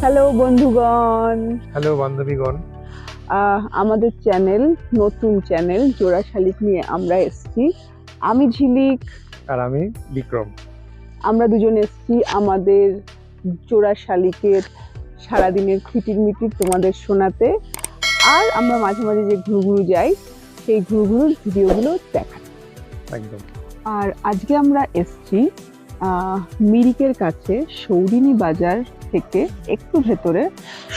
Hello বন্ধুগণ। Hello বান্ধবীগণ। আমাদের channel, নতুন চ্যানেল জোড়া শালিক নিয়ে আমরা এসেছি। আমি ঝিলিক আর আমি বিক্রম। আমরা দুজন এসেছি আমাদের জোড়া শালিকের সারাদিনের খুঁটির-মিটির তোমাদের শোনাতে। আর আমরা মাঝে মাঝে যে ঘুরু যাই সেই ঘুরুর ভিডিওগুলো দেখাতে। একদম। আর আজকে আমরা এসেছি মিরিকের কাছে সৌরিনী বাজার থেকে একটু ভেতরে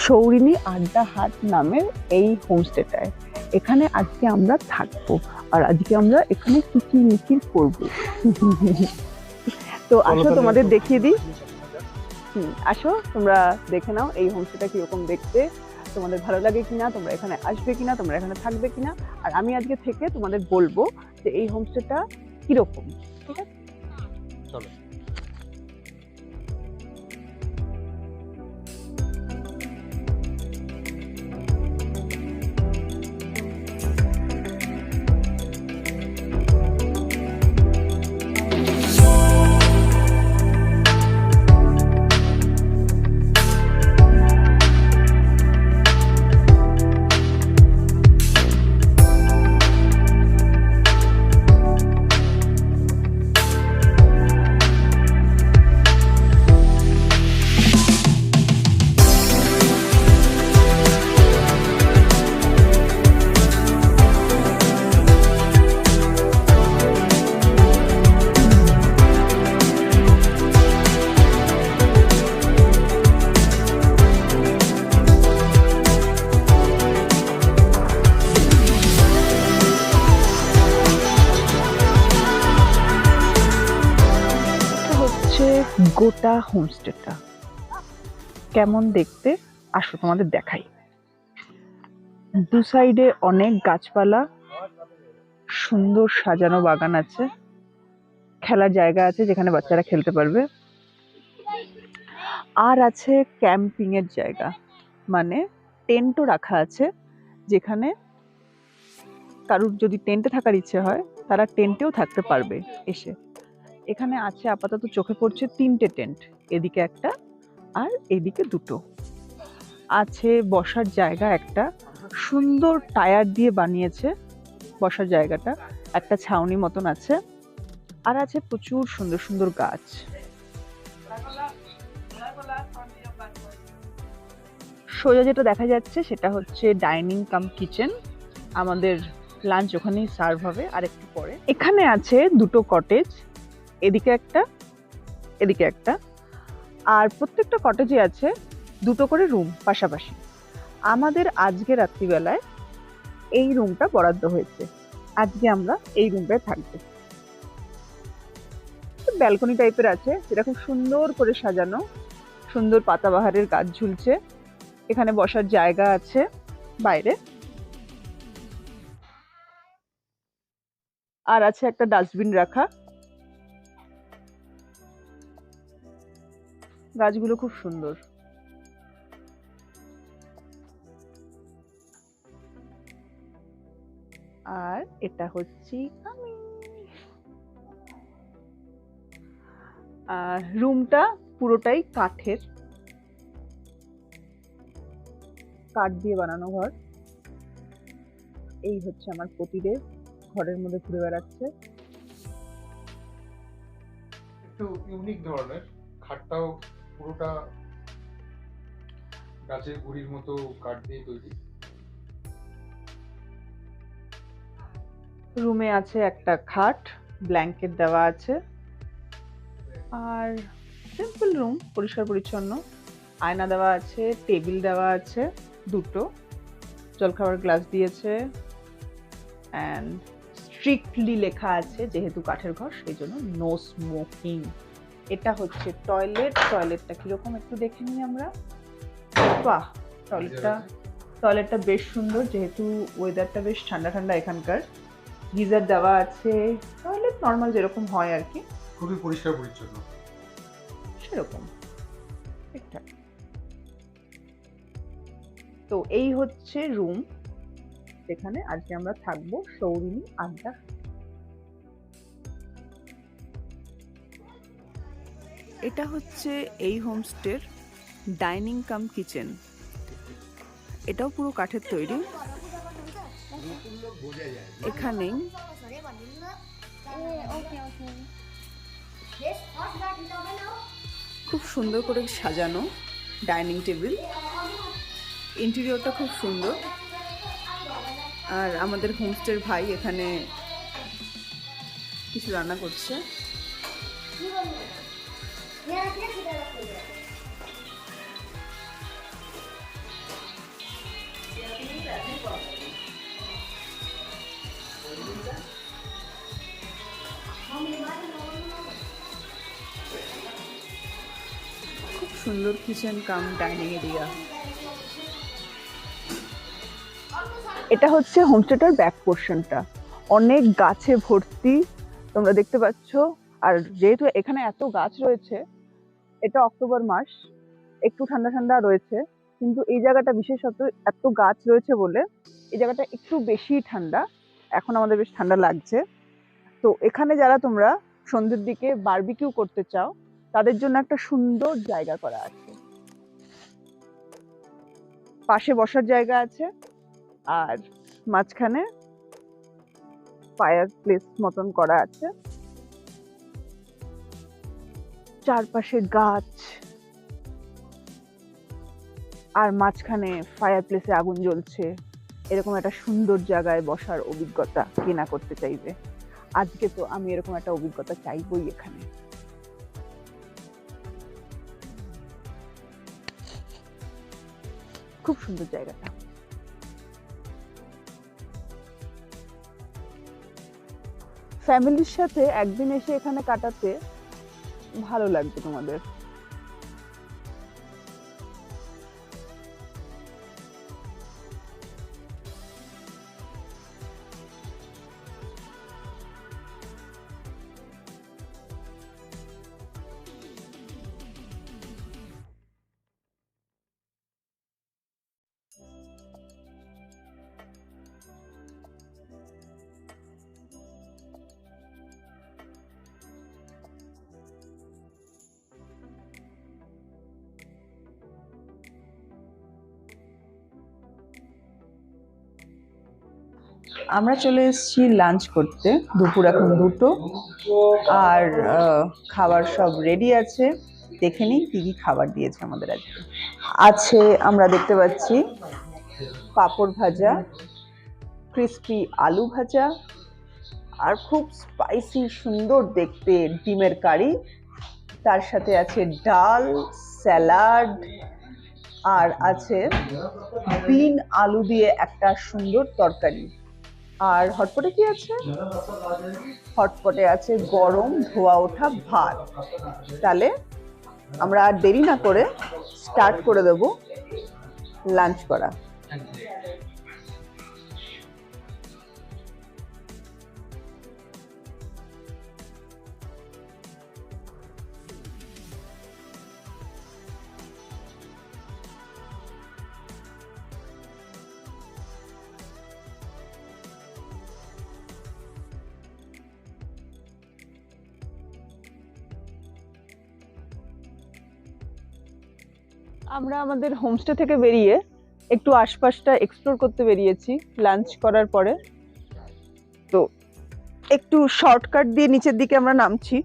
সৌরিনী আড্ডা হাট নামের এই হোমস্টেটায়। এখানে আজকে আমরা থাকবো আর আজকে আমরা এখানে কিচিরমিচির করবো। তো আসো তোমাদের দেখিয়ে দিই। আসো তোমরা দেখে নাও এই হোমস্টেটা কিরকম দেখতে, তোমাদের ভালো লাগে কিনা, তোমরা এখানে আসবে কিনা, তোমরা এখানে থাকবে কিনা। আর আমি আজকে থেকে তোমাদের বলবো যে এই হোমস্টেটা কিরকম। ঠিক আছে, চলো। গোটা হোমস্টেটা কেমন দেখতে আসো তোমাদের দেখাই। দু সাইডে অনেক গাছপালা, সুন্দর সাজানো বাগান আছে, খেলার জায়গা আছে যেখানে বাচ্চারা খেলতে পারবে, আর আছে ক্যাম্পিং এর জায়গা, মানে টেন্টও রাখা আছে, যেখানে কারুর যদি টেন্টে থাকার ইচ্ছে হয় তারা টেন্টেও থাকতে পারবে এসে। এখানে আছে আপাতত চোখে পড়ছে 3টে টেন্ট, এদিকে একটা আর এদিকে দুটো। আছে বসার জায়গা, একটা সুন্দর টায়ার দিয়ে বানিয়েছে বসার জায়গাটা, একটা ছাউনি মতন আছে, আর আছে প্রচুর সুন্দর সুন্দর গাছ। সোজা যেটা দেখা যাচ্ছে সেটা হচ্ছে ডাইনিং কাম কিচেন, আমাদের লাঞ্চ ওখানেই সার্ভ হবে আর একটু পরে। এখানে আছে দুটো কটেজ, এদিকে একটা এদিকে একটা, আর প্রত্যেকটা কটেজে আছে দুটো করে রুম পাশাপাশি। আমাদের আজকে রাত্রিবেলায় এই রুমটা বরাদ্দ হয়েছে, আজকে আমরা এই রুমটায় থাকবো। ব্যালকনি টাইপের আছে, যেটা খুব সুন্দর করে সাজানো, সুন্দর পাতাবাহারের গাছ ঝুলছে, এখানে বসার জায়গা আছে বাইরে, আর আছে একটা ডাস্টবিন রাখা। গাছগুলো খুব সুন্দর। আর এটা হচ্ছে আমি। রুমটা পুরোটাই কাঠের, কাঠ দিয়ে বানানো ঘর। এই হচ্ছে আমার পতিদেব, ঘরের মধ্যে ঘুরে বেড়াচ্ছে। একটু ইউনিক ধরনের, খাটটাও পুরোটা গাছের গুড়ির মতো কাঠ দিয়ে তৈরি। রুমে আছে একটা খাট, ব্ল্যাঙ্কেট দেওয়া আছে, আর সিম্পল রুম, পরিষ্কার পরিচ্ছন্ন। আয়না দেওয়া আছে, টেবিল দেওয়া আছে দুটো, জলখাবার গ্লাস দিয়েছে, অ্যান্ড স্ট্রিক্টলি লেখা আছে যেহেতু কাঠের ঘর সেই জন্য নো স্মোকিং। এটা হচ্ছে টয়লেট। টয়লেটটা কিরকম একটু দেখে নিই আমরা। বাহ, টয়লেটটা বেশ সুন্দর, যেহেতু ওয়েদারটা বেশ ঠান্ডা ঠান্ডা এখানকার। গিজার দেওয়া আছে, টয়লেট নর্মাল যেরকম হয় আর কি, খুবই পরিষ্কার পরিচ্ছন্ন সেরকম ঠিকঠাক। তো এই হচ্ছে রুম যেখানে আজকে আমরা থাকবো, সৌরিনী আড্ডা। এটা হচ্ছে এই হোমস্টের ডাইনিং কাম কিচেন, এটাও পুরো কাঠের তৈরি। এখানে খুব সুন্দর করে সাজানো ডাইনিং টেবিল, ইন্টেরিয়রটা খুব সুন্দর। আর আমাদের হোমস্টের ভাই এখানে কিছু রান্না করছে। খুব সুন্দর কিচেন কাম ডাইনিং এরিয়া। এটা হচ্ছে হোমস্টেটার ব্যাক পোর্শনটা, অনেক গাছে ভর্তি তোমরা দেখতে পাচ্ছ। আর যেহেতু এখানে এত গাছ রয়েছে, এটা অক্টোবর মাস, একটু ঠান্ডা ঠান্ডা রয়েছে, কিন্তু এই জায়গাটা বিশেষত এত গাছ রয়েছে বলে এই জায়গাটা একটু বেশি ঠান্ডা। এখন আমাদের বেশ ঠান্ডা লাগছে। তো এখানে যারা তোমরা সন্ধ্যের দিকে বারবিকিউ করতে চাও, তাদের জন্য একটা সুন্দর জায়গা করা আছে। পাশে বসার জায়গা আছে, আর মাঝখানে ফায়ার প্লেস মতন করা আছে। চারপাশে গাছ, আর মাঝখানে ফায়ার প্লেসে আগুন জ্বলছে। এরকম একটা সুন্দর জায়গায় বসার অভিজ্ঞতা কে না করতে চাইবে। আজকে তো আমি এরকম একটা অভিজ্ঞতা চাইবই এখানে। খুব সুন্দর জায়গাটা। ফ্যামিলির সাথে একদিন এসে এখানে কাটাতে ভালো লাগবে তোমাদের। আমরা চলে এসেছি লাঞ্চ করতে। দুপুর এখন 2টো, আর খাবার সব রেডি আছে। দেখে নিই কি কি খাবার দিয়েছে আমাদের আজকে। আছে, আমরা দেখতে পাচ্ছি পাঁপড় ভাজা, ক্রিস্পি আলু ভাজা, আর খুব স্পাইসি সুন্দর দেখতে ডিমের কারি। তার সাথে আছে ডাল, স্যালাড, আর আছে বিন আলু দিয়ে একটা সুন্দর তরকারি। আর হটপটে কি আছে? হটপটে আছে গরম ধোয়া ওঠা ভাত। তাহলে আমরা আর দেরি না করে স্টার্ট করে দেব লাঞ্চ করা। আমরা আমাদের হোমস্টে থেকে বেরিয়ে একটু আশপাশটা এক্সপ্লোর করতে বেরিয়েছি লাঞ্চ করার পরে। তো একটু শর্টকাট দিয়ে নিচের দিকে আমরা নামছি।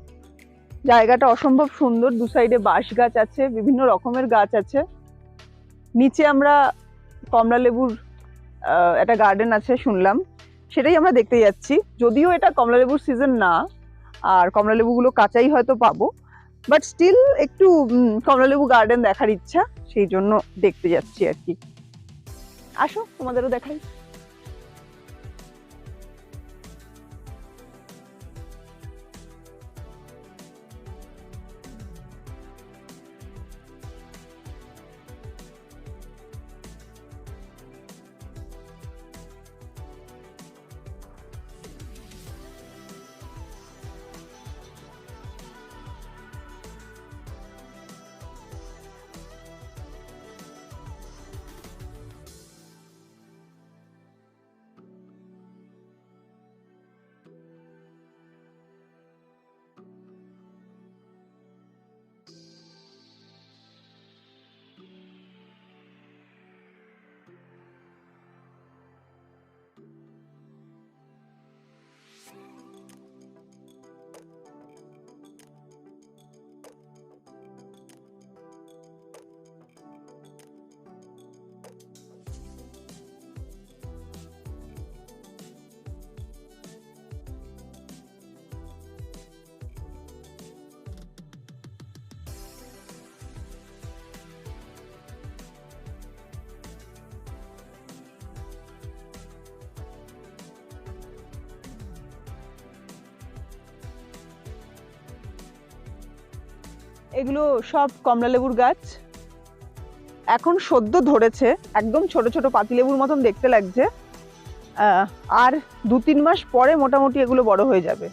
জায়গাটা অসম্ভব সুন্দর, দু সাইডে বাঁশ গাছ আছে, বিভিন্ন রকমের গাছ আছে। নিচে আমরা কমলা লেবুর একটা গার্ডেন আছে শুনলাম, সেটাই আমরা দেখতে যাচ্ছি। যদিও এটা কমলা লেবুর সিজন না, আর কমলা লেবুগুলো কাঁচাই হয়তো পাবো, বাট স্টিল একটু কমলালেবু গার্ডেন দেখার ইচ্ছা, সেই জন্য দেখতে যাচ্ছি আর কি। আসো তোমাদেরও দেখাই। এগুলো সব কমলা লেবুর গাছ, এখন সদ্য ধরেছে, একদম ছোট ছোট পাতিলেবুর মতন দেখতে লাগছে। আর 2-3 মাস পরে মোটামুটি এগুলো বড় হয়ে যাবে।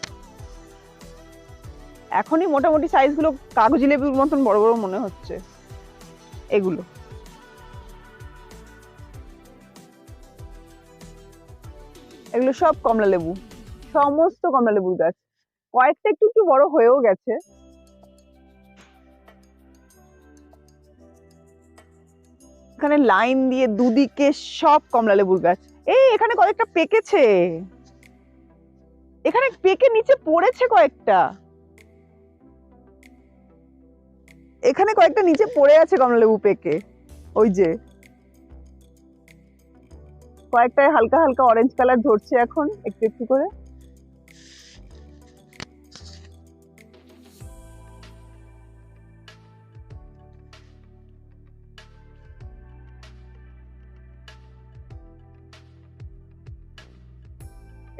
এখনই মোটামুটি সাইজগুলো কাগজি লেবুর মতন বড় বড় মনে হচ্ছে এগুলো। এগুলো সব কমলা লেবু, সমস্ত কমলা লেবুর গাছ। কয়েকটা একটু একটু বড় হয়েও গেছে। এখানে লাইন দিয়ে দুদিকে সব কমলা লেবুর গাছ। এখানে কয়েকটা পেকেছে, এখানে পেকে নিচে পড়েছে কয়েকটা, এখানে কয়েকটা নিচে পড়ে আছে কমলা লেবু পেকে। ওই যে কয়েকটায় হালকা হালকা অরেঞ্জ কালার ধরছে এখন একটু একটু করে।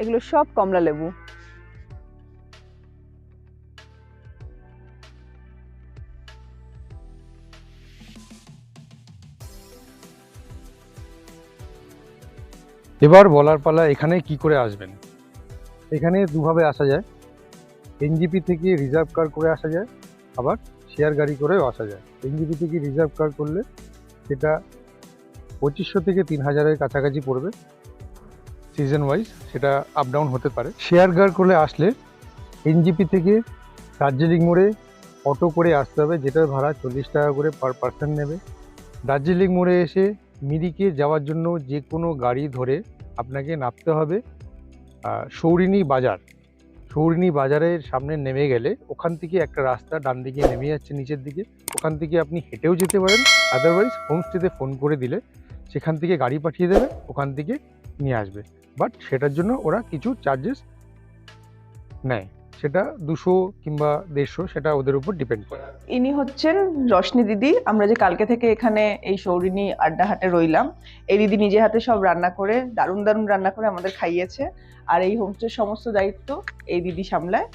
এগুলো সব কমলা লেবু। এবার বলার পালা এখানে কি করে আসবেন। এখানে দুভাবে আসা যায়, এনজিপি থেকে রিজার্ভ কার করে আসা যায়, আবার শেয়ার গাড়ি করেও আসা যায়। এনজিপি থেকে রিজার্ভ কার করলে সেটা 2500 থেকে 3000-এর কাছাকাছি পড়বে, সিজন ওয়াইজ সেটা আপ ডাউন হতে পারে। শেয়ার কার করলে আসলে এনজিপি থেকে দার্জিলিং মোড়ে অটো করে আসতে হবে, যেটার ভাড়া 40 টাকা করে পার পার্সন নেবে। দার্জিলিং মোড়ে এসে মিরিকে যাওয়ার জন্য যে কোনো গাড়ি ধরে আপনাকে নামতে হবে সৌরিনী বাজার। সৌরিনী বাজারের সামনে নেমে গেলে ওখান থেকে একটা রাস্তা ডান দিকে নেমে যাচ্ছে নিচের দিকে, ওখান থেকে আপনি হেঁটেও যেতে পারেন, আদারওয়াইজ হোমস্টেতে ফোন করে দিলে সেখান থেকে গাড়ি পাঠিয়ে দেবে, ওখান থেকে নিয়ে আসবে। বাট সেটার জন্য ওরা কিছু চার্জেস নেয়, সেটা 200 কিংবা 150, সেটা ওদের উপর ডিপেন্ড করে। ইনি হচ্ছেন রশনি দিদি। আমরা যে কালকে থেকে এখানে এই সৌরিনী আড্ডাহাটে রইলাম, এই দিদি নিজে হাতে সব রান্না করে, দারুণ দারুণ রান্না করে আমাদের খাইয়েছে। আর এই হোমস্টের সমস্ত দায়িত্ব এই দিদি সামলায়।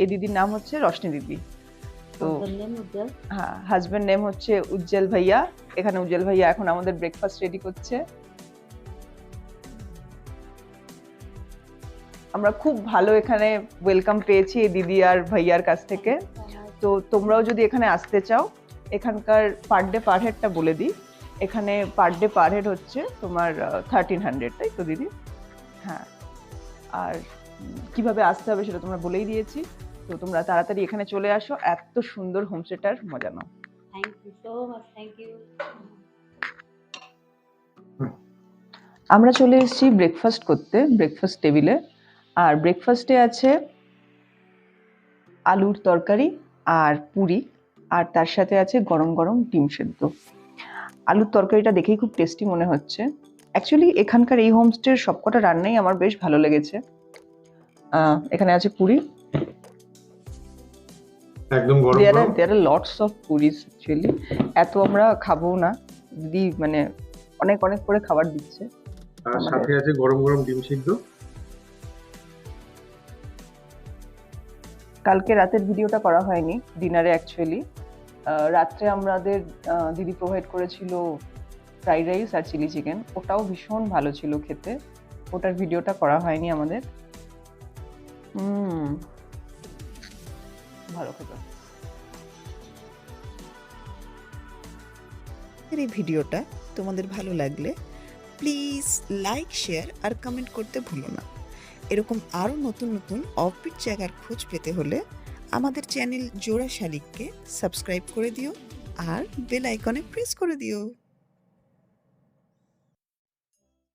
এই দিদির নাম হচ্ছে রশনি দিদি। তো হ্যাঁ, হাজবেন্ড নেম হচ্ছে উজ্জ্বল ভাইয়া। এখানে উজ্জ্বল ভাইয়া এখন আমাদের ব্রেকফাস্ট রেডি করছে। আমরা খুব ভালো এখানে ওয়েলকাম পেয়েছি এই দিদি আর ভাইয়ার কাছ থেকে। তো তোমরাও যদি এখানে আসতে চাও, এখানকার পার ডে পার হেডটা বলে দিই। এখানে পার ডে পার হেড হচ্ছে তোমার 1300, তাই তো দিদি? হ্যাঁ। আর কিভাবে আসতে হবে সেটা তোমরা বলেই দিয়েছি। তো তোমরা তাড়াতাড়ি এখানে চলে আসো, এত সুন্দর হোমস্টেটার মজা নাও। Thank you so much, thank you. আমরা চলে এসেছি ব্রেকফাস্ট করতে, ব্রেকফাস্ট টেবিলে। আর ব্রেকফাস্টে আছে আলুর তরকারি আর পুরি, আর তার সাথে আছে গরম গরম ডিম সেদ্ধ। আলুর তরকারিটা দেখেই খুব টেস্টি মনে হচ্ছে। অ্যাকচুয়ালি এখানকার এই হোমস্টের সবকটা রান্নাই আমার বেশ ভালো লেগেছে। এখানে আছে পুরি, একদম গরম গরম। there are lots of puris actually. এত আমরা খাবো না, দিদি মানে অনেক অনেক করে খাবার দিচ্ছে। আর সাথে আছে গরম গরম ডিম সিদ্ধ। কালকে রাতের ভিডিওটা করা হয়নি ডিনারে অ্যাকচুয়ালি। রাত্রে আমাদের দিদি প্রোভাইড করেছিল ফ্রাইড রাইস আর চিলি চিকেন, ওটাও ভীষণ ভালো ছিল খেতে, ওটার ভিডিওটা করা হয়নি আমাদের। ভালো খেতে। এই ভিডিওটা তোমাদের ভালো লাগলে প্লিজ লাইক, শেয়ার আর কমেন্ট করতে ভুলো না। এরকম আরও নতুন নতুন অফবিট জায়গার খোঁজ পেতে হলে আমাদের চ্যানেল জোড়া শালিককে সাবস্ক্রাইব করে দিও আর বেল আইকনে প্রেস করে দিও।